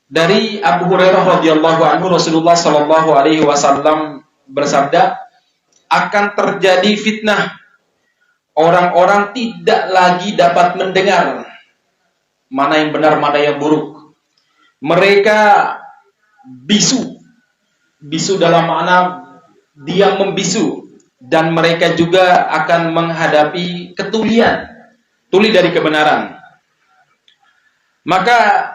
Dari Abu Hurairah radhiyallahu anhu, Rasulullah sallallahu alaihi wasallam bersabda, akan terjadi fitnah. Orang-orang tidak lagi dapat mendengar mana yang benar, mana yang buruk. Mereka bisu. Bisu dalam makna dia membisu, dan mereka juga akan menghadapi ketulian, tuli dari kebenaran. Maka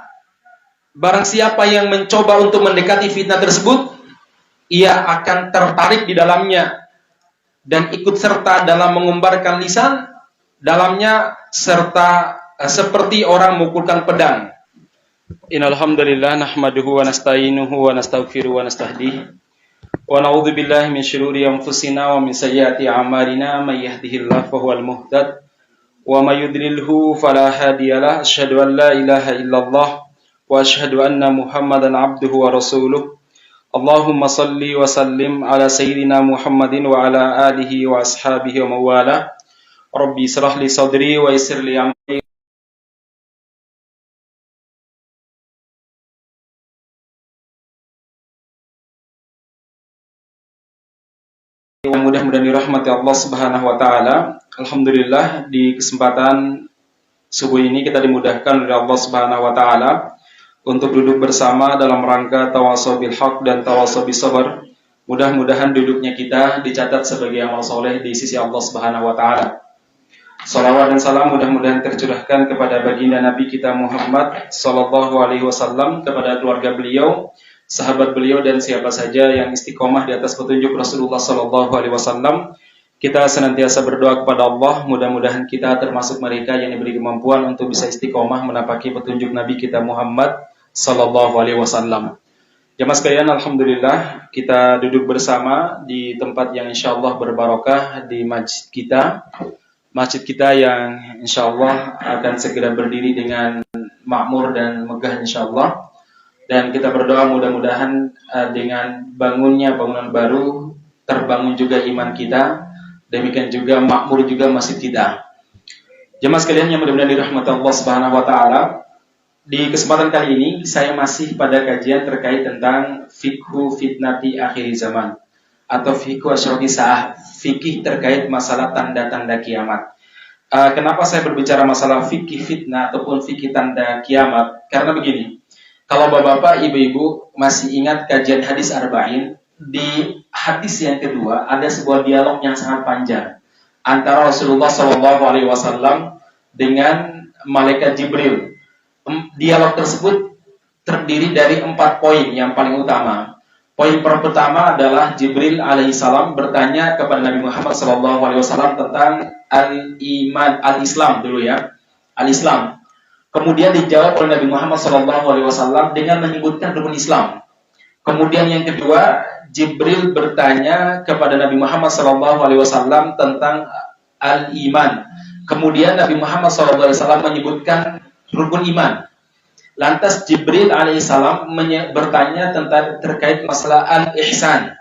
barang siapa yang mencoba untuk mendekati fitnah tersebut, ia akan tertarik di dalamnya dan ikut serta dalam mengumbarkan lisan dalamnya, serta seperti orang memukulkan pedang. Innal hamdalillah nahmaduhu wa nasta'inuhu wa nastaghfiruhu wa nastahdihi wa na'udzu billahi min syururi anfusina wa min sayyiati a'malina, may yahdihillahu fahuwal muhtad wa may yudlilhu fala hadiyalah. Asyhadu an la ilaha illallah wa asyhadu anna Muhammadan abduhu wa rasuluh. Allahumma salli wa sallim ala sayyidina Muhammadin wa ala alihi wa ashabihi wa mawala. Rabbi israh li sadri wa yassir li amri. Mudah-mudahan dirahmati Allah Subhanahu wa taala. Alhamdulillah, di kesempatan subuh ini kita dimudahkan oleh Allah Subhanahu wa taala untuk duduk bersama dalam rangka tawasau bil haq dan tawasau bis sabr. Mudah-mudahan duduknya kita dicatat sebagai amal soleh di sisi Allah Subhanahu wa taala. Salawat dan salam mudah-mudahan tercurahkan kepada baginda Nabi kita Muhammad sallallahu alaihi wasallam, kepada keluarga beliau, sahabat beliau, dan siapa saja yang istiqomah di atas petunjuk Rasulullah sallallahu alaihi wasallam. Kita senantiasa berdoa kepada Allah, mudah-mudahan kita termasuk mereka yang diberi kemampuan untuk bisa istiqomah menapaki petunjuk Nabi kita Muhammad sallallahu alaihi wasallam. Jamaah sekalian, alhamdulillah kita duduk bersama di tempat yang insyaallah berbarokah, di masjid kita. Masjid kita yang insyaallah akan segera berdiri dengan makmur dan megah insyaallah. Dan kita berdoa mudah-mudahan dengan bangunnya bangunan baru terbangun juga iman kita, demikian juga makmur juga masjid kita. Jemaah sekalian yang mudah-mudahan dirahmati Allah Subhanahu wa taala, di kesempatan kali ini saya masih pada kajian terkait tentang fikhu fitnati akhir zaman atau fikhu asyraqi sa'ah, fikih terkait masalah tanda-tanda kiamat. Kenapa saya berbicara masalah fikih fitnah ataupun fikih tanda kiamat? Karena begini, kalau bapak-bapak, ibu-ibu masih ingat kajian hadis arba'in, di hadis yang kedua ada sebuah dialog yang sangat panjang antara Rasulullah SAW dengan malaikat Jibril. Dialog tersebut terdiri dari 4 poin yang paling utama. Poin pertama adalah Jibril alaihissalam bertanya kepada Nabi Muhammad SAW tentang al-iman, al-Islam dulu ya, al-Islam. Kemudian dijawab oleh Nabi Muhammad SAW dengan menyebutkan rukun Islam. Kemudian yang kedua, Jibril bertanya kepada Nabi Muhammad SAW tentang al-iman. Kemudian Nabi Muhammad SAW menyebutkan rukun iman. Lantas Jibril alaihissalam bertanya tentang terkait masalah al-ihsan.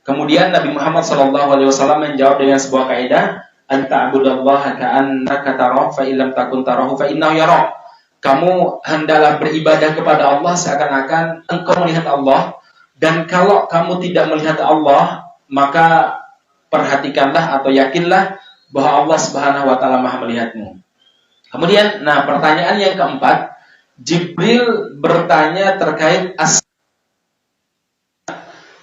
Kemudian Nabi Muhammad SAW menjawab dengan sebuah kaidah, anta'budallaha ka'annaka tarahu fa illam takun tarahu fa innahu yarak. Kamu hendaklah beribadah kepada Allah seakan-akan engkau melihat Allah, dan kalau kamu tidak melihat Allah, maka perhatikanlah atau yakinlah bahwa Allah Subhanahu wa taala Maha melihatmu. Kemudian, pertanyaan yang keempat, Jibril bertanya terkait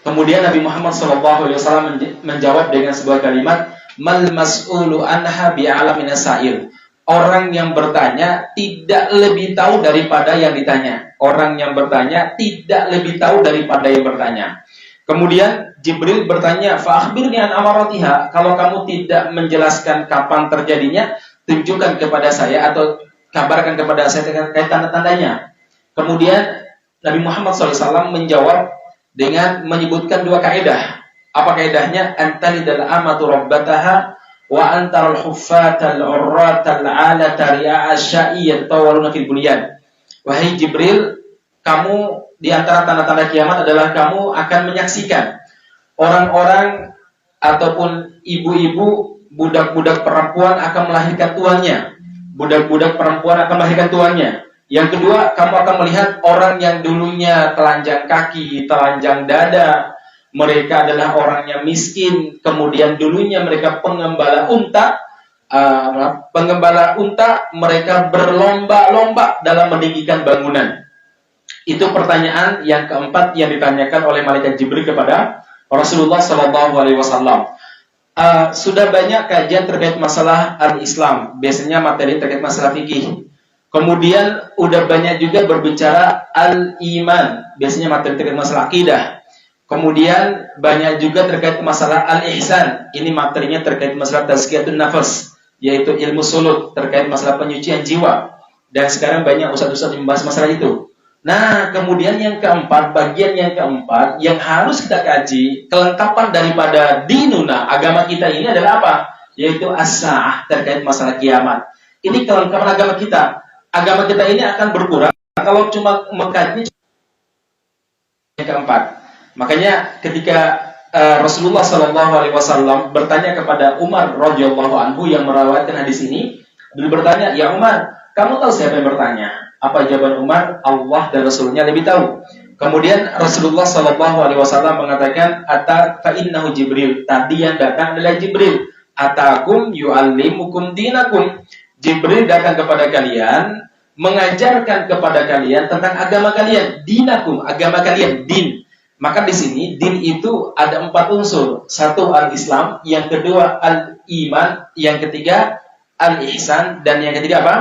kemudian Nabi Muhammad SAW menjawab dengan sebuah kalimat, mal mas'ulu anha bi'alamin sa'il. Orang yang bertanya tidak lebih tahu daripada yang ditanya. Orang yang bertanya tidak lebih tahu daripada yang bertanya. Kemudian Jibril bertanya, fa akhbirni an amaratiha. Kalau kamu tidak menjelaskan kapan terjadinya, tunjukkan kepada saya atau kabarkan kepada saya terkait tanda-tandanya. Kemudian Nabi Muhammad SAW menjawab dengan menyebutkan 2 kaidah. Apa kaidahnya? Antalidal amatu rabbataha wa antaral huffatal urratal alata ri'a asya'i yatawaluna fil bunyan. Wahai Jibril, kamu di antara tanda-tanda kiamat adalah kamu akan menyaksikan orang-orang ataupun ibu-ibu, budak-budak perempuan akan melahirkan tuannya. Budak-budak perempuan akan melahirkan tuannya. Yang kedua, kamu akan melihat orang yang dulunya telanjang kaki, telanjang dada, mereka adalah orang yang miskin, kemudian dulunya mereka pengembala unta, mereka berlomba-lomba dalam meninggikan bangunan. Itu pertanyaan yang keempat yang ditanyakan oleh malaikat Jibril kepada Rasulullah SAW. Sudah banyak kajian terkait masalah al-Islam, biasanya materi terkait masalah fikih. Kemudian udah banyak juga berbicara al-iman, biasanya materi terkait masalah akidah. Kemudian banyak juga terkait masalah al-ihsan, ini materinya terkait masalah tazkiyatun nafas, yaitu ilmu suluk terkait masalah penyucian jiwa. Dan sekarang banyak ustaz-ustaz yang membahas masalah itu. Nah, kemudian yang keempat, bagian yang keempat yang harus kita kaji, kelengkapan daripada dinuna, agama kita ini adalah apa? Yaitu as-sa'ah, terkait masalah kiamat. Ini kelengkapan agama kita. Agama kita ini akan berkurang kalau cuma mengkaji yang keempat. Makanya ketika Rasulullah SAW bertanya kepada Umar radhiyallahu anhu yang meriwayatkan hadis ini, beliau bertanya, "Ya Umar, kamu tahu siapa yang bertanya?" Apa jawaban Umar? Allah dan Rasulnya lebih tahu. Kemudian Rasulullah SAW mengatakan, "Ata fa innahu Jibril." Tadi yang datang adalah Jibril. "Atakum yu'allimukum dinakum." Jibril datang kepada kalian, mengajarkan kepada kalian tentang agama kalian, dinakum, agama kalian, din. Maka di sini din itu ada 4 unsur. Satu al-Islam, yang kedua al-iman, yang ketiga al-ihsan, dan yang ketiga apa?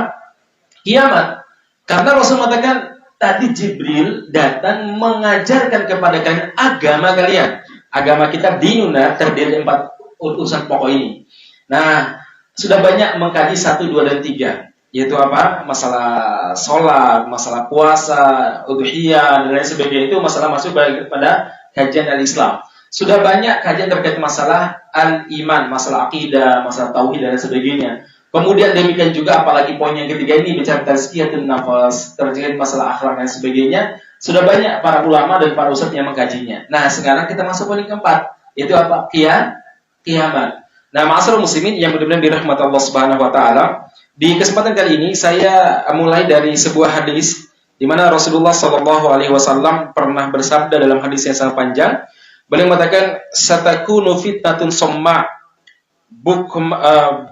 Kiamat. Karena Rasul mengatakan tadi Jibril datang mengajarkan kepada kalian agama kalian. Agama kita dinuna terdiri dari 4 urusan pokok ini. Nah, sudah banyak mengkaji 1, 2, dan 3. Yaitu apa? Masalah sholat, masalah puasa, udhiyah, dan lain sebagainya. Itu masalah masuk pada kajian al-Islam. Sudah banyak kajian terkait masalah al-iman, masalah akidah, masalah tauhid, dan lain sebagainya. Kemudian demikian juga, apalagi poin yang ketiga ini, bicara tazkiyatun nafas, terkait masalah akhlak, dan sebagainya. Sudah banyak para ulama dan para ustadz yang mengkajinya. Nah, sekarang kita masuk poin keempat. Yaitu apa? Kiamat. Nah, ma'asyiral muslimin yang benar-benar dirahmati Allah Subhanahu wa taala, di kesempatan kali ini saya mulai dari sebuah hadis di mana Rasulullah SAW pernah bersabda dalam hadis yang sangat panjang. Beliau mengatakan, "Satakunu fitnatun somma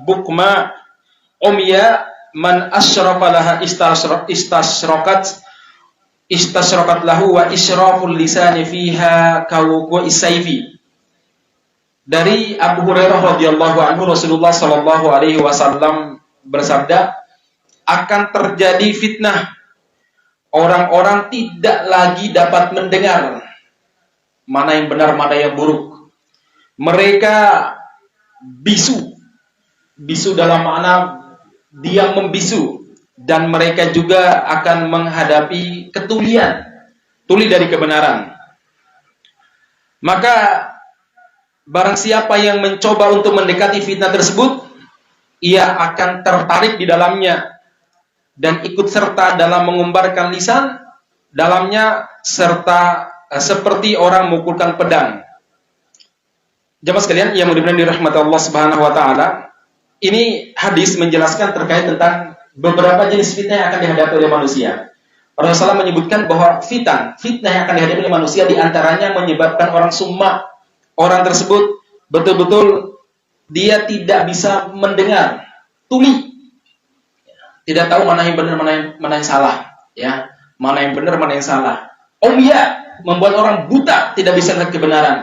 bukma umya man asyrafa laha istasrokat lahu wa israful lisani fiha kawuqu isayfi." Dari Abu Hurairah radhiyallahu anhu, Rasulullah sallallahu alaihi wasallam bersabda, akan terjadi fitnah. Orang-orang tidak lagi dapat mendengar mana yang benar, mana yang buruk. Mereka bisu. Bisu dalam makna diam membisu. Dan mereka juga akan menghadapi ketulian. Tuli dari kebenaran. Maka barang siapa yang mencoba untuk mendekati fitnah tersebut, ia akan tertarik di dalamnya dan ikut serta dalam mengumbarkan lisan dalamnya, serta seperti orang memukulkan pedang. Jamaah sekalian yang mudah-mudahan dirahmati Allah Subhanahu wa taala, ini hadis menjelaskan terkait tentang beberapa jenis fitnah yang akan dihadapi oleh manusia. Rasulullah menyebutkan bahwa fitnah yang akan dihadapi oleh manusia diantaranya menyebabkan orang summa. Orang tersebut betul-betul dia tidak bisa mendengar, tuli, tidak tahu mana yang benar, mana yang salah, ya, mana yang benar, mana yang salah. Umya, membuat orang buta, tidak bisa melihat kebenaran.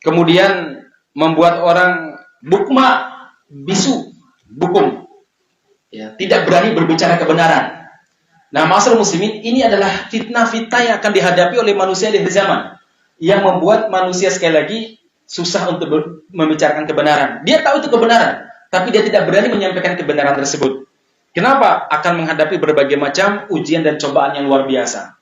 Kemudian membuat orang bukma, bisu, bukum, ya, tidak berani berbicara kebenaran. Nah, ma'asyiral muslimin, ini adalah fitnah-fitnah yang akan dihadapi oleh manusia di akhir zaman, yang membuat manusia sekali lagi susah untuk membicarakan kebenaran. Dia tahu itu kebenaran, tapi dia tidak berani menyampaikan kebenaran tersebut. Kenapa? Akan menghadapi berbagai macam ujian dan cobaan yang luar biasa.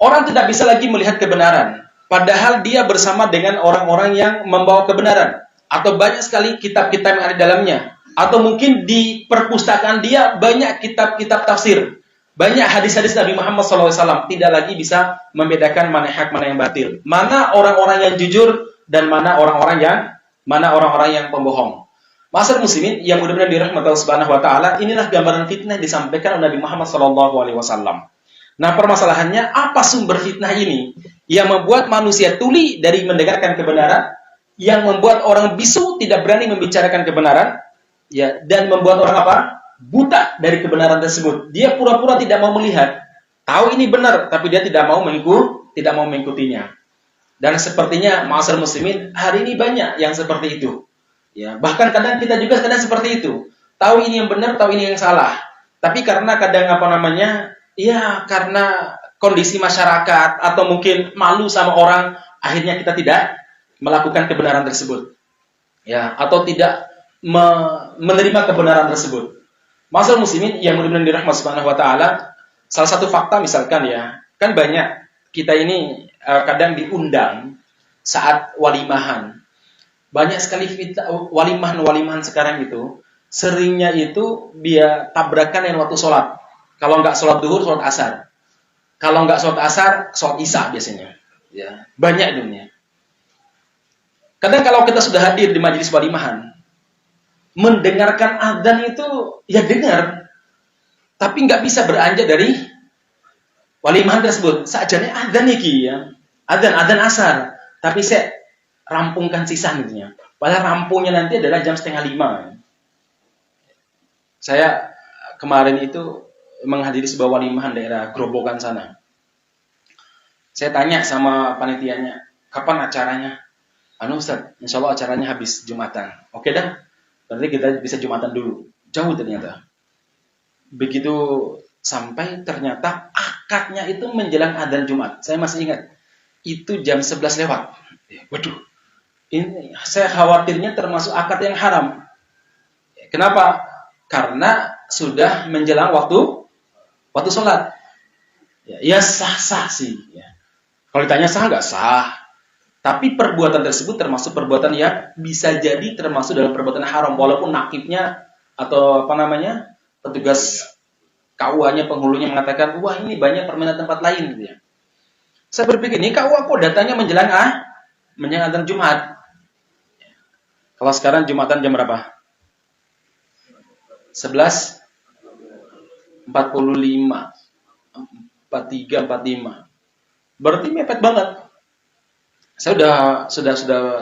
Orang tidak bisa lagi melihat kebenaran, padahal dia bersama dengan orang-orang yang membawa kebenaran. Atau banyak sekali kitab-kitab yang ada di dalamnya. Atau mungkin di perpustakaan dia banyak kitab-kitab tafsir. Banyak hadis-hadis Nabi Muhammad SAW, tidak lagi bisa membedakan mana hak, mana yang batil. Mana orang-orang yang jujur dan mana orang-orang yang pembohong. Ma'asyiral muslimin yang mudah-mudahan dirahmati Allah Subhanahu wa taala, inilah gambaran fitnah yang disampaikan oleh Nabi Muhammad SAW. Nah, permasalahannya apa sumber fitnah ini yang membuat manusia tuli dari mendengarkan kebenaran, yang membuat orang bisu tidak berani membicarakan kebenaran, ya, dan membuat orang apa? Buta dari kebenaran tersebut. Dia pura-pura tidak mau melihat, tahu ini benar, tapi dia tidak mau mengikutinya. Dan sepertinya ma'asyiral muslimin hari ini banyak yang seperti itu. Ya, bahkan kadang kita juga kadang seperti itu. Tahu ini yang benar, tahu ini yang salah. Tapi karena kadang ya karena kondisi masyarakat atau mungkin malu sama orang, akhirnya kita tidak melakukan kebenaran tersebut. Ya, atau tidak menerima kebenaran tersebut. Ma'asyiral muslimin yang mudah-mudahan dirahmati Subhanahu wa taala, salah satu fakta misalkan ya, kan banyak kita ini kadang diundang saat walimahan. Banyak sekali walimahan sekarang itu, seringnya itu dia tabrakan dengan waktu sholat. Kalau nggak sholat duhur, sholat asar. Kalau nggak sholat asar, sholat isya biasanya. Ya, banyak dunia. Kadang kalau kita sudah hadir di majelis walimahan, mendengarkan adzan itu ya dengar, tapi nggak bisa beranjak dari walimahan tersebut. Sajane adzan iki ya, adzan asar, tapi saya rampungkan sisanya. Padahal rampungnya nanti adalah jam 4:30. Saya kemarin itu menghadiri sebuah walimahan daerah Grobogan sana. Saya tanya sama panitianya, kapan acaranya? Ustaz, insya Allah acaranya habis Jumatan. Oke dah, berarti kita bisa Jumatan dulu. Jauh ternyata. Begitu sampai ternyata akadnya itu menjelang adzan Jumat. Saya masih ingat, itu jam 11 lewat. Waduh. Ini saya khawatirnya termasuk akad yang haram. Kenapa? Karena sudah menjelang waktu sholat. Ya sah-sah sih. Ya. Kalau ditanya sah nggak sah. Tapi perbuatan tersebut termasuk perbuatan yang bisa jadi termasuk dalam perbuatan haram. Walaupun nakibnya atau petugas KUA-nya, penghulunya mengatakan, wah ini banyak permainan tempat lain. Gitu ya. Saya berpikir, ini KUA kok datanya menjelang adzan Jumat. Kalau sekarang Jumatan jam berapa? 11:45. 43, 45. Berarti mepet banget. Saya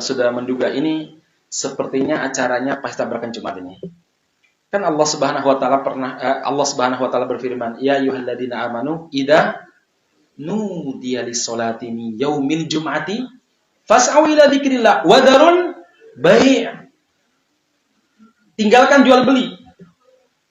sudah menduga ini sepertinya acaranya pesta tabrakan Jumat ini. Kan Allah Subhanahu wa taala berfirman, "Ya ayyuhalladzina amanu idza nudiya lis-sholati min yaumil jum'ati fas'au ila dzikrillah wa dzarul bai'." Tinggalkan jual beli.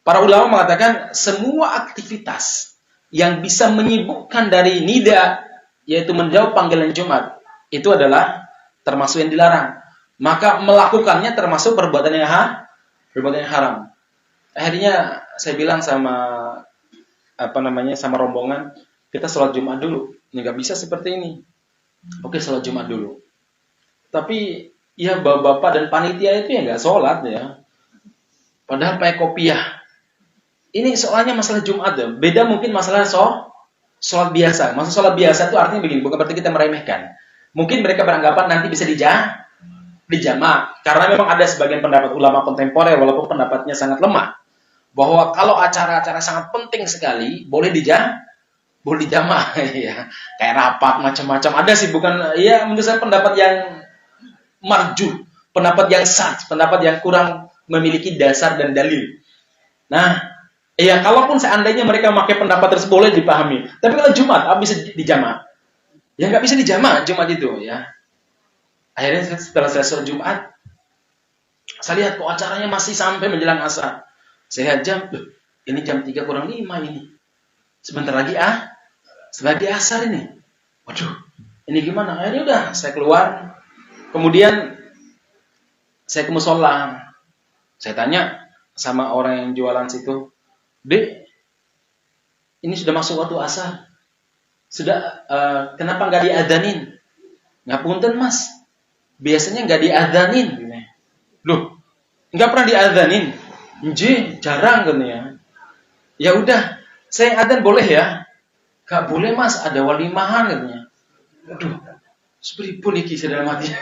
Para ulama mengatakan semua aktivitas yang bisa menyibukkan dari nida, yaitu menjawab panggilan Jumat, itu adalah termasuk yang dilarang. Maka melakukannya termasuk perbuatan yang haram. Akhirnya saya bilang sama rombongan, kita sholat Jumat dulu. Ini nggak bisa seperti ini. Oke, sholat Jumat dulu. Tapi ya bapak-bapak dan panitia itu ya nggak sholat ya. Padahal pakai kopiah. Ini soalnya masalah Jumat ya. Beda mungkin masalah sholat biasa. Maksud sholat biasa itu artinya begini, bukan berarti kita meremehkan. Mungkin mereka beranggapan nanti bisa dijamak. Karena memang ada sebagian pendapat ulama kontemporer, walaupun pendapatnya sangat lemah, bahwa kalau acara-acara sangat penting sekali, boleh dijamak. Ya. Kayak rapat, macam-macam. Ada sih, bukan, ya menurut saya pendapat yang marju, pendapat yang sah, pendapat yang kurang memiliki dasar dan dalil. Nah, ya kalaupun seandainya mereka memakai pendapat tersebut boleh dipahami. Tapi kalau Jumat, bisa dijamak. Ya nggak bisa dijamak Jumat itu ya. Akhirnya setelah saya sholat Jumat, saya lihat kok acaranya masih sampai menjelang asar. Saya lihat jam, ini jam 3:05 ini. Sebentar lagi sebagai asar ini. Waduh, ini gimana? Akhirnya udah, saya keluar. Kemudian saya ke musola. Saya tanya sama orang yang jualan situ, "Dek, ini sudah masuk waktu asar. Sudah, kenapa nggak diadzanin?" "Ngapunten Mas, biasanya nggak diadzanin." "Loh, nggak pernah diadzanin?" "Nggih, jarang kan ya." "Ya udah, saya adzan boleh ya?" "Nggak boleh Mas, ada walimahan," katanya. Aduh, sepripun iki dalam hati.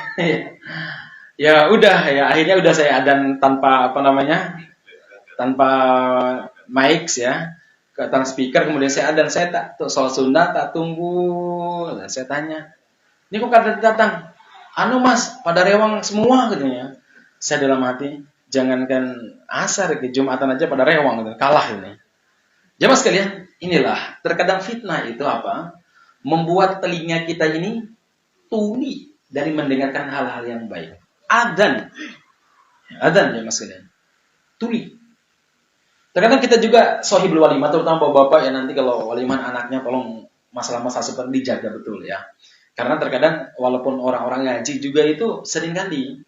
Ya udah ya, akhirnya udah saya adzan tanpa apa namanya, tanpa mic ya, ke tanpa speaker, kemudian saya adzan, saya tak tuh soal Sunda tak tunggu. Nah, saya tanya, ini kok kada datang? Anu mas, pada rewang semua katanya. Saya dalam hati, jangankan asar ke Jumatan aja pada rewang gitu, kalah ini. Jamaah sekalian, inilah terkadang fitnah itu apa? Membuat telinga kita ini tuli dari mendengarkan hal-hal yang baik. Adzan jamaah sekalian, tuli. Terkadang kita juga sohibul walimah, terutama bapak-bapak ya, nanti kalau walimah anaknya tolong masalah-masalah seperti dijaga betul ya. Karena terkadang walaupun orang-orang ngaji juga itu seringkali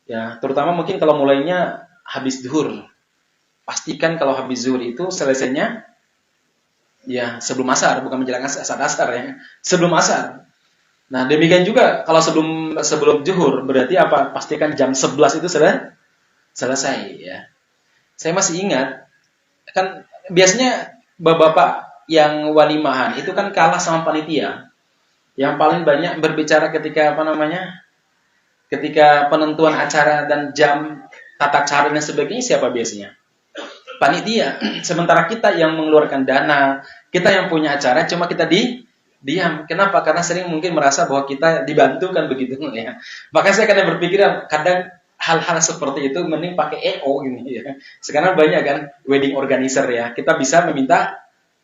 ya, terutama mungkin kalau mulainya habis zuhur. Pastikan kalau habis zuhur itu selesainya ya sebelum asar, bukan menjelang asar ya. Sebelum asar. Nah, demikian juga kalau sebelum zuhur, berarti apa? Pastikan jam 11 itu selesai ya. Saya masih ingat kan biasanya bapak-bapak yang walimahan itu kan kalah sama panitia. Yang paling banyak berbicara ketika apa namanya? Ketika penentuan acara dan jam, tata cara dan sebagainya, siapa biasanya? Panitia. Sementara kita yang mengeluarkan dana, kita yang punya acara, cuma kita diam. Kenapa? Karena sering mungkin merasa bahwa kita dibantu kan begitu ya. Makanya saya kadang berpikir kadang hal-hal seperti itu mending pakai EO gini ya. Sekarang banyak kan wedding organizer ya. Kita bisa meminta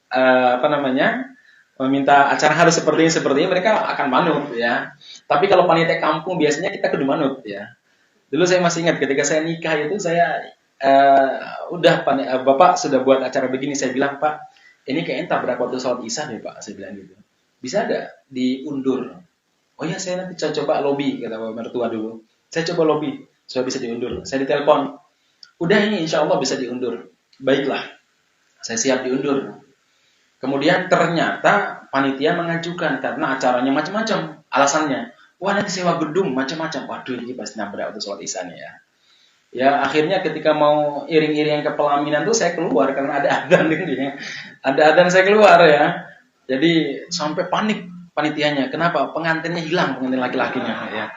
apa namanya? Meminta acara harus seperti ini, mereka akan manut ya. Tapi kalau panitia kampung biasanya kita kudu manut ya. Dulu saya masih ingat ketika saya nikah itu saya Bapak sudah buat acara begini, saya bilang Pak, ini kayaknya tabrak waktu sholat isya deh Pak, saya bilang gitu. Bisa ada diundur? Oh ya saya nanti coba lobby kata Bapak mertua dulu. Saya coba lobby supaya bisa diundur. Saya ditelepon, udah ini insya Allah bisa diundur. Baiklah, saya siap diundur. Kemudian ternyata panitia mengajukan karena acaranya macam-macam alasannya. Wah nanti sewa gedung macam-macam. Waduh ini pasti nabrak waktu sholat isya nih ya. Ya akhirnya ketika mau iring-iring ke pelaminan tuh saya keluar karena ada adzan ini. Ada adzan saya keluar ya. Jadi sampai panik panitianya. Kenapa? Pengantinnya hilang, pengantin laki-lakinya ya.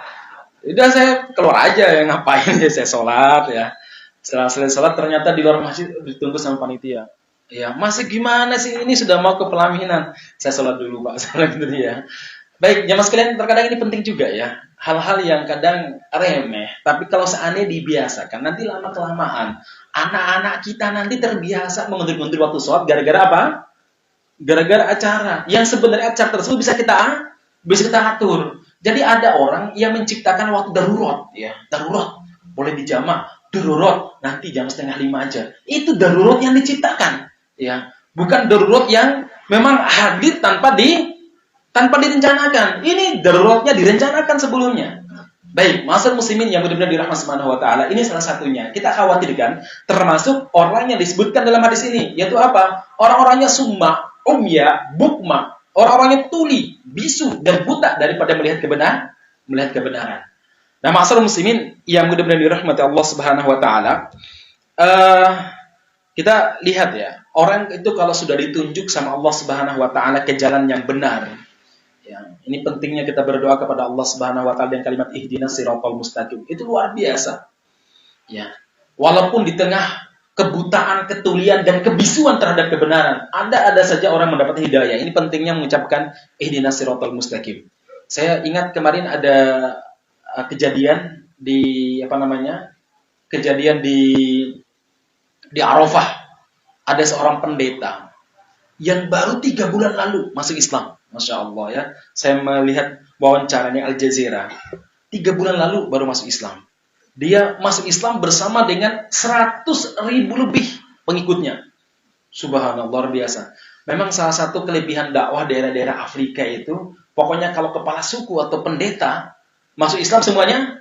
Udah saya keluar aja ya, ngapain ya saya sholat ya. Setelah selesai sholat ternyata di luar masjid ditunggu sama panitia. Ya, masih gimana sih ini sudah mau ke pelaminan? Saya sholat dulu Pak, sholat gitu ya. Baik, jamaah sekalian, terkadang ini penting juga ya. Hal-hal yang kadang remeh, tapi kalau seandainya dibiasakan, nanti lama-kelamaan anak-anak kita nanti terbiasa mengundur-undur waktu sholat gara-gara apa? Gara-gara acara. Yang sebenarnya acara tersebut bisa kita atur. Jadi ada orang yang menciptakan waktu darurat, ya, darurat. Boleh dijamak, darurat nanti jam 4:30 aja. Itu darurat yang diciptakan. Ya, bukan darurat yang memang hadir tanpa direncanakan. Ini daruratnya direncanakan sebelumnya. Baik, masyarakat muslimin yang benar-benar dirahmati Subhanahu wa taala, ini salah satunya. Kita khawatirkan termasuk orang yang disebutkan dalam hadis ini, yaitu apa? Orang-orangnya summa, umya, bukma, orang-orangnya tuli, bisu dan buta daripada melihat kebenaran. Nah, masyarakat muslimin yang benar-benar dirahmati Allah Subhanahu wa taala, kita lihat ya, orang itu kalau sudah ditunjuk sama Allah Subhanahu wa taala ke jalan yang benar. Ya, ini pentingnya kita berdoa kepada Allah Subhanahu wa taala dengan kalimat ihdinas siratal mustaqim. Itu luar biasa. Ya. Walaupun di tengah kebutaan, ketulian dan kebisuan terhadap kebenaran, ada saja orang mendapat hidayah. Ini pentingnya mengucapkan ihdinas siratal mustaqim. Saya ingat kemarin ada kejadian di Kejadian di Arafah, ada seorang pendeta yang baru 3 bulan lalu masuk Islam. Masya Allah ya. Saya melihat wawancaranya Al Jazeera. 3 bulan lalu baru masuk Islam. Dia masuk Islam bersama dengan 100.000 lebih pengikutnya. Subhanallah, luar biasa. Memang salah satu kelebihan dakwah daerah-daerah Afrika itu, pokoknya kalau kepala suku atau pendeta masuk Islam semuanya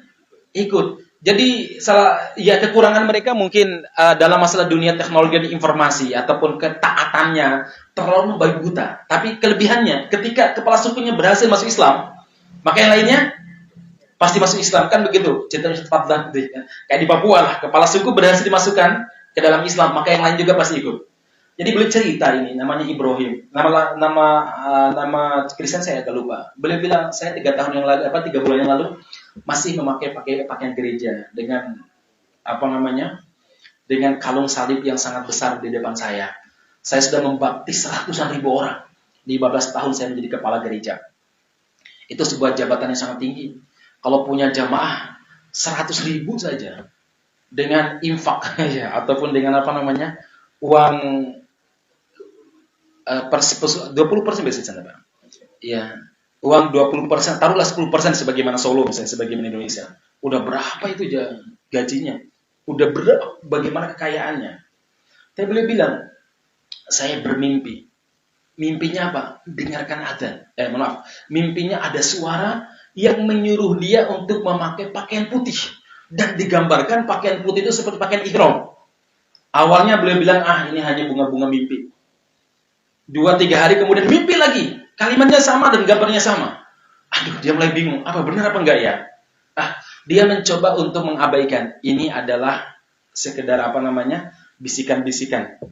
ikut. Jadi kekurangan mereka mungkin dalam masalah dunia teknologi dan informasi ataupun ketaatannya terlalu membabi buta. Tapi kelebihannya ketika kepala sukunya berhasil masuk Islam, maka yang lainnya pasti masuk Islam, kan begitu. Kayak di Papua lah, kepala suku berhasil dimasukkan ke dalam Islam, maka yang lain juga pasti ikut. Jadi beliau cerita ini, namanya Ibrahim. Nama Kristen saya agak lupa. Beliau bilang, saya 3 bulan yang lalu masih memakai pakaian gereja dengan apa namanya? Dengan kalung salib yang sangat besar di depan saya. Saya sudah membaptis ratusan ribu orang. Di 15 tahun saya menjadi kepala gereja. Itu sebuah jabatan yang sangat tinggi. Kalau punya jamaah 100 ribu saja dengan infak ya, ataupun dengan apa namanya uang 20% biasanya Pak. Ya, uang 20%, taruhlah 10% sebagaimana Solo misalnya, sebagaimana Indonesia. Udah berapa itu gajinya? Udah berapa, bagaimana kekayaannya? Tapi beliau bilang, saya bermimpi. Mimpinya apa? Dengarkan adzan. Mimpinya ada suara yang menyuruh dia untuk memakai pakaian putih. Dan digambarkan pakaian putih itu seperti pakaian ihram. Awalnya beliau bilang, ini hanya bunga-bunga mimpi. 2-3 hari kemudian mimpi lagi. Kalimatnya sama dan gambarnya sama. Aduh, dia mulai bingung. Apa benar apa enggak ya? Dia mencoba untuk mengabaikan. Ini adalah sekedar apa namanya? Bisikan-bisikan.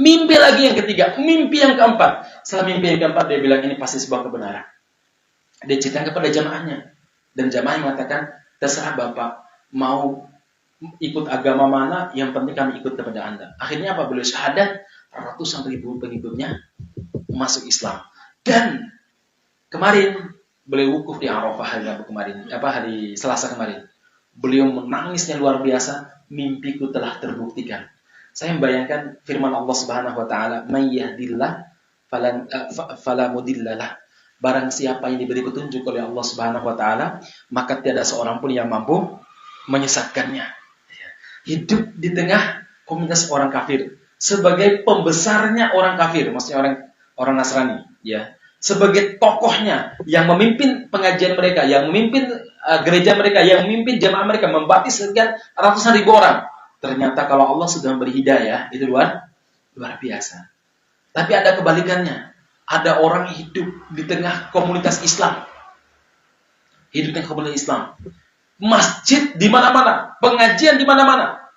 Mimpi lagi yang ketiga. Mimpi yang keempat. Setelah mimpi yang keempat, dia bilang ini pasti sebuah kebenaran. Dia ceritakan kepada jamaahnya. Dan jamaah mengatakan, terserah Bapak mau ikut agama mana, yang penting kami ikut kepada Anda. Akhirnya apa? Beliau syahadat, ratusan ribu pengikutnya masuk Islam. Dan kemarin beliau wukuf di Arafah hari Selasa kemarin. Beliau menangisnya luar biasa, mimpiku telah terbuktikan. Saya membayangkan firman Allah Subhanahu wa taala, "May yahdillah fala mudhillalah." Barang siapa yang diberi petunjuk oleh Allah Subhanahu wa taala, maka tiada seorang pun yang mampu menyesatkannya. Hidup di tengah komunitas orang kafir sebagai pembesarnya orang kafir, maksudnya orang Nasrani, ya. Sebagai tokohnya yang memimpin pengajian mereka, yang memimpin gereja mereka, yang memimpin jamaah mereka, membaptis sekian ratusan ribu orang. Ternyata kalau Allah sudah memberi hidayah, itu luar biasa. Tapi ada kebalikannya. Ada orang hidup di tengah komunitas Islam. Hidup di tengah komunitas Islam. Masjid di mana-mana, pengajian di mana-mana.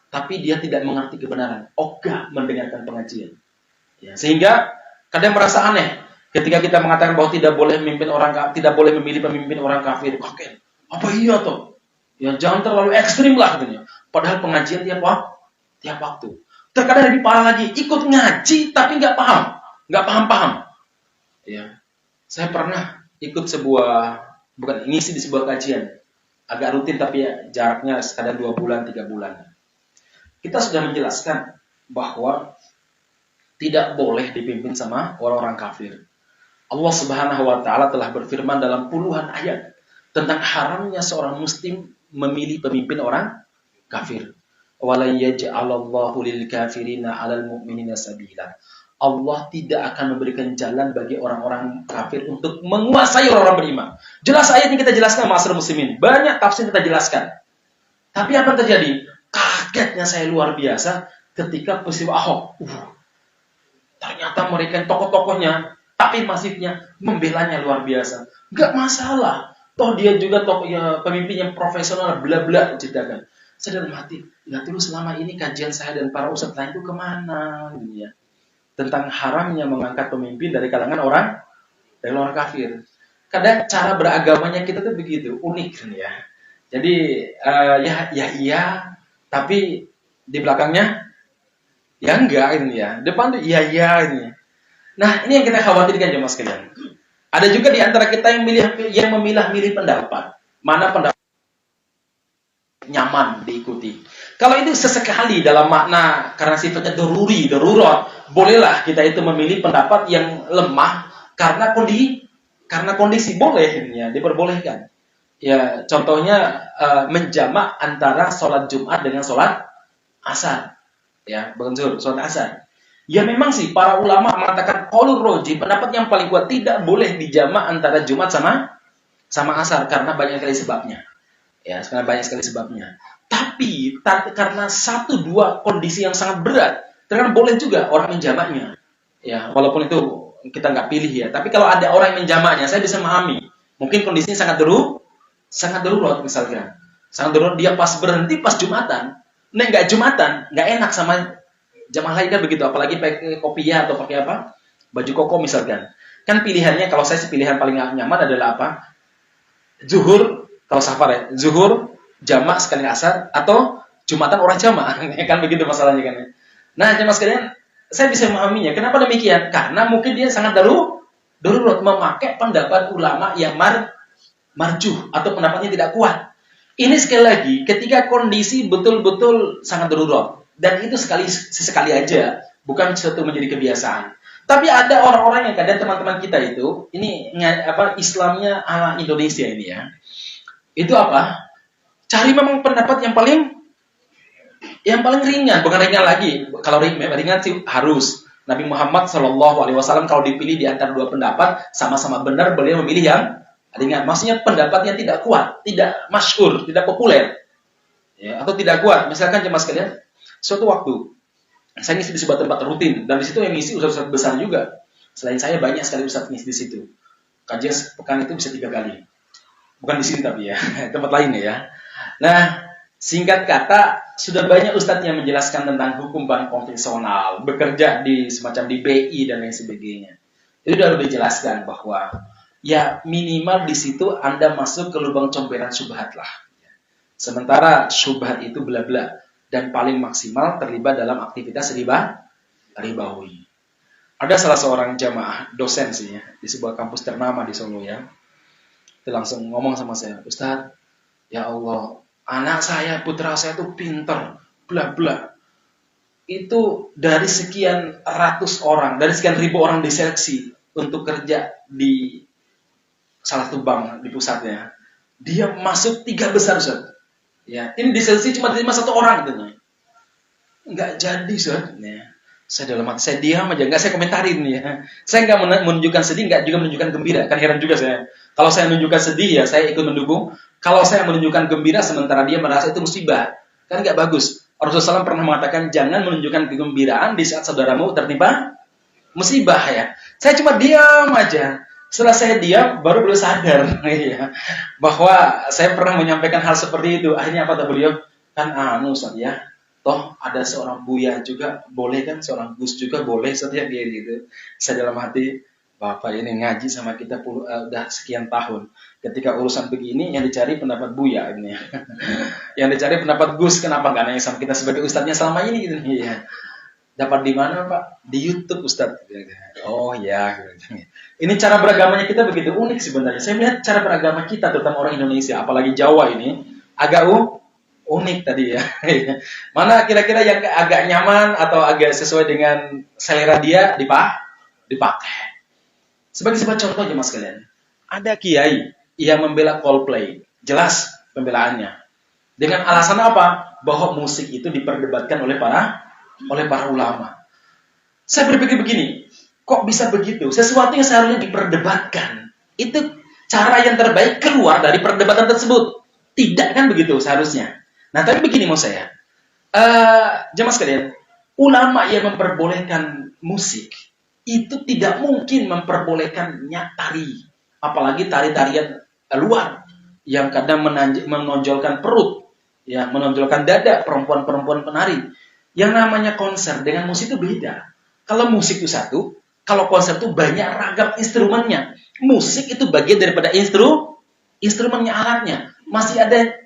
Tapi dia tidak mengerti kebenaran, ogah mendengarkan pengajian. Ya, sehingga kadang merasa aneh ketika kita mengatakan bahwa tidak boleh memilih pemimpin orang kafir. Oke, apa iya toh? Ya jangan terlalu ekstrim lah katanya. Padahal pengajian tiap waktu. Terkadang lebih parah lagi, ikut ngaji tapi nggak paham. Ya, saya pernah ikut ngisi di sebuah kajian, agak rutin tapi ya, jaraknya sekadar 2 bulan, 3 bulan. Kita sudah menjelaskan bahwa tidak boleh dipimpin sama orang-orang kafir. Allah Subhanahu wa taala telah berfirman dalam puluhan ayat tentang haramnya seorang muslim memilih pemimpin orang kafir. Wala yaj'alallahu lil kafirina 'alal mu'minina sabila. Allah tidak akan memberikan jalan bagi orang-orang kafir untuk menguasai orang-orang beriman. Jelas ayat yang kita jelaskan, ma'asyiral muslimin. Banyak tafsir kita jelaskan. Tapi apa yang terjadi? Kagetnya saya luar biasa ketika peristiwa Ahok. Ternyata mereka tokoh-tokohnya, tapi masifnya membelanya luar biasa. Gak masalah. Toh dia juga pemimpin yang profesional, bla-bla ceritakan. Saya dalam hati, terus selama ini kajian saya dan para ustadz lain itu kemana? Gitu ya. Tentang haramnya mengangkat pemimpin dari kalangan orang kafir. Kadang cara beragamanya kita tuh begitu, unik kan ya. Jadi iya, tapi di belakangnya ya enggak ini ya. Depan tuh iya ini. Nah, ini yang kita khawatirkan jemaah sekalian. Ada juga di antara kita yang memilah-milih pendapat. Mana pendapat nyaman diikuti. Kalau itu sesekali dalam makna karena sifatnya darurat, bolehlah kita itu memilih pendapat yang lemah karena kondisi boleh ya, diperbolehkan. Ya, contohnya menjamak antara sholat Jumat dengan sholat Asar. Ya, bukan sholat Asar. Ya memang sih para ulama mengatakan qaulur rajih, pendapat yang paling kuat tidak boleh dijamak antara Jumat sama Asar karena banyak sekali sebabnya. Ya, karena banyak sekali sebabnya. Tapi karena 1-2 kondisi yang sangat berat, terkadang boleh juga orang menjamaknya. Ya, walaupun itu kita nggak pilih ya. Tapi kalau ada orang yang menjamaknya, saya bisa memahami. Mungkin kondisinya sangat darurat misalnya. Sangat darurat dia pas berhenti pas Jumatan. Nah, nggak Jumatan, nggak enak sama jamaah lain kan begitu, apalagi pakai kopiah atau pakai apa? Baju koko misalkan. Kan pilihannya kalau saya pilihan paling nyaman adalah apa? Zuhur Kalau safar ya, zuhur jamak sekali asar atau jumatan orang jamak, kan begitu masalahnya kan. Nah, jemaah sekalian, saya bisa memahaminya. Kenapa demikian? Karena mungkin dia sangat darurat memakai pendapat ulama yang marjuh atau pendapatnya tidak kuat. Ini sekali lagi ketika kondisi betul-betul sangat darurat dan itu sesekali aja, bukan sesuatu menjadi kebiasaan. Tapi ada orang-orang yang kadang teman-teman kita itu, ini Islamnya ala Indonesia ini ya. Itu apa? Cari memang pendapat yang paling ringan, bukan ringan lagi. Kalau ringan sih harus. Nabi Muhammad SAW kalau dipilih di antara dua pendapat sama-sama benar, beliau memilih yang ringan. Maksudnya pendapat yang tidak kuat, tidak masyhur, tidak populer, ya, atau tidak kuat. Misalkan jemaah sekalian, suatu waktu saya ngisi di sebuah tempat rutin dan di situ yang ngisi ustaz-ustaz besar juga. Selain saya banyak sekali ustaz ngisi di situ. Kajian pekan itu bisa 3 kali. Bukan di sini tapi ya, tempat lain ya. Nah, singkat kata, sudah banyak ustadz yang menjelaskan tentang hukum bank konvensional, bekerja di semacam di BI dan lain sebagainya. Itu sudah lebih dijelaskan bahwa ya minimal di situ Anda masuk ke lubang comberan syubhat lah. Sementara syubhat itu bla bla dan paling maksimal terlibat dalam aktivitas ribawi. Ada salah seorang jamaah dosen sih ya, di sebuah kampus ternama di Solo ya. Dia langsung ngomong sama saya, Ustadz, ya Allah, anak saya, putra saya itu pinter, bla bla. Itu dari sekian ratus orang, dari sekian ribu orang diseleksi untuk kerja di salah satu bank di pusatnya. Dia masuk 3 besar, Ustaz. Ya, ini diseleksi cuma terima 1 orang gitu. Enggak jadi, Ustaz. Ya. Saya dalam hati, saya diam aja, enggak saya komentarin ya. Saya enggak menunjukkan sedih, enggak juga menunjukkan gembira. Kan heran juga saya. Kalau saya menunjukkan sedih ya saya ikut mendukung. Kalau saya menunjukkan gembira sementara dia merasa itu musibah, kan enggak bagus. Rasulullah SAW pernah mengatakan jangan menunjukkan kegembiraan di saat saudaramu tertimpa musibah ya. Saya cuma diam aja. Setelah saya diam, baru beliau sadar ya, bahwa saya pernah menyampaikan hal seperti itu. Akhirnya apa kata beliau? Kan Ustaz ya. Toh ada seorang buya juga boleh kan, seorang gus juga boleh setiap dia gitu. Saya dalam hati, Bapak ini ngaji sama kita udah sekian tahun. Ketika urusan begini yang dicari pendapat buya ini. Yang dicari pendapat gus, kenapa nggak nanya sama kita sebagai ustadznya selama ini gitu. Iya. Dapat di mana Pak? Di YouTube Ustadz. Oh ya. Ini cara beragamanya kita begitu unik sebenarnya. Saya melihat cara beragama kita, terutama orang Indonesia, apalagi Jawa ini, agak unik tadi ya. Mana kira-kira yang agak nyaman atau agak sesuai dengan selera dia dipakai. Sebagai sebuah contoh aja mas kalian. Ada kiai yang membela Coldplay. Jelas pembelaannya. Dengan alasan apa? Bahwa musik itu diperdebatkan oleh para ulama. Saya berpikir begini, kok bisa begitu? Sesuatu yang seharusnya diperdebatkan. Itu cara yang terbaik keluar dari perdebatan tersebut. Tidak kan begitu seharusnya. Nah, tapi begini mau saya. Jemaah sekalian, ulama yang memperbolehkan musik itu tidak mungkin memperbolehkannya tari. Apalagi tari-tarian luar yang kadang menonjolkan perut, ya, menonjolkan dada perempuan-perempuan penari. Yang namanya konser dengan musik itu beda. Kalau musik itu satu, kalau konser itu banyak ragam instrumennya. Musik itu bagian daripada instrumennya, alatnya. Masih ada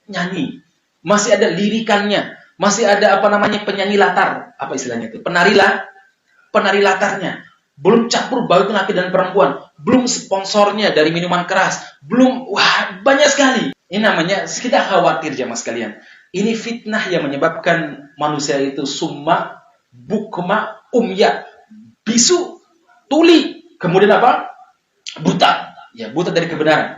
nyanyi, masih ada lirikannya, masih ada penyanyi latar, apa istilahnya itu? Penari latarnya. Belum campur baik laki dan perempuan, belum sponsornya dari minuman keras, belum banyak sekali. Ini namanya kita khawatir jamaah sekalian. Ini fitnah yang menyebabkan manusia itu summa, bukma, umya, bisu, tuli, kemudian apa? Buta. Ya, buta dari kebenaran.